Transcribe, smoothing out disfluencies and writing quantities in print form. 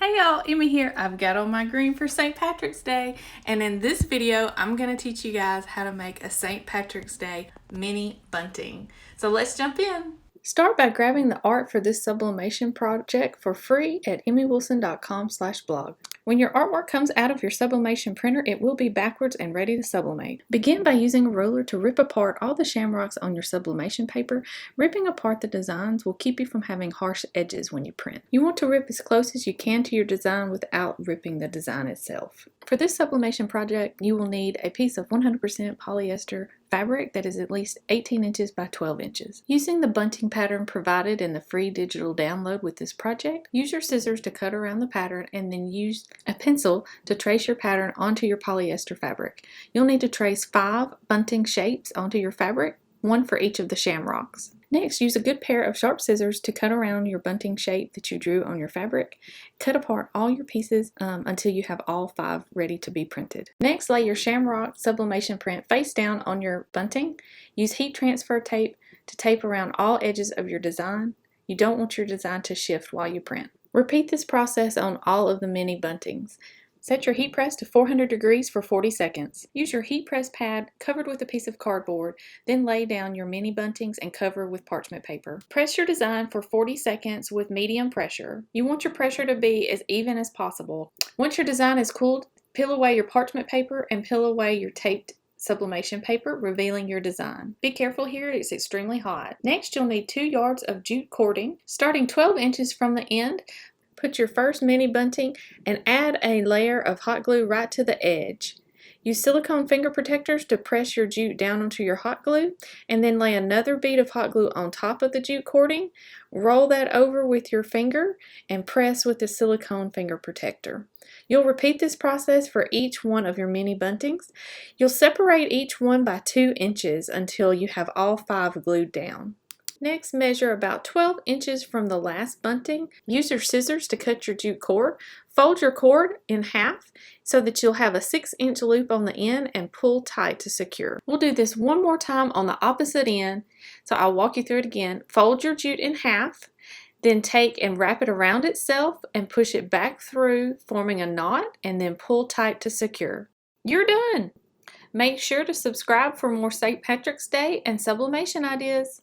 Hey y'all, Emma here. I've got on my green for St. Patrick's Day, and in this video I'm going to teach you guys how to make a St. Patrick's Day mini bunting. So let's jump in. Start by grabbing the art for this sublimation project for free at emmywilson.com/blog. When your artwork comes out of your sublimation printer, it will be backwards and ready to sublimate. Begin by using a ruler to rip apart all the shamrocks on your sublimation paper. Ripping apart the designs will keep you from having harsh edges when you print. You want to rip as close as you can to your design without ripping the design itself. For this sublimation project, you will need a piece of 100% polyester fabric that is at least 18 inches by 12 inches. Using the bunting pattern provided in the free digital download with this project, use your scissors to cut around the pattern and then use a pencil to trace your pattern onto your polyester fabric. You'll need to trace 5 bunting shapes onto your fabric, one for each of the shamrocks. Next, use a good pair of sharp scissors to cut around your bunting shape that you drew on your fabric. Cut apart all your pieces until you have all 5 ready to be printed. Next, lay your Shamrock sublimation print face down on your bunting. Use heat transfer tape to tape around all edges of your design. You don't want your design to shift while you print. Repeat this process on all of the mini buntings. Set your heat press to 400 degrees for 40 seconds. Use your heat press pad covered with a piece of cardboard, then lay down your mini buntings and cover with parchment paper. Press your design for 40 seconds with medium pressure. You want your pressure to be as even as possible. Once your design is cooled, peel away your parchment paper and peel away your taped sublimation paper, revealing your design. Be careful here, it's extremely hot. Next, you'll need 2 yards of jute cording. Starting 12 inches from the end, put your first mini bunting and add a layer of hot glue right to the edge. Use silicone finger protectors to press your jute down onto your hot glue, and then lay another bead of hot glue on top of the jute cording. Roll that over with your finger and press with the silicone finger protector. You'll repeat this process for each one of your mini buntings. You'll separate each one by 2 inches until you have all 5 glued down. Next, measure about 12 inches from the last bunting. Use your scissors to cut your jute cord. Fold your cord in half so that you'll have a 6-inch loop on the end and pull tight to secure. We'll do this one more time on the opposite end, so I'll walk you through it again. Fold your jute in half, then take and wrap it around itself and push it back through, forming a knot, and then pull tight to secure. You're done! Make sure to subscribe for more St. Patrick's Day and sublimation ideas.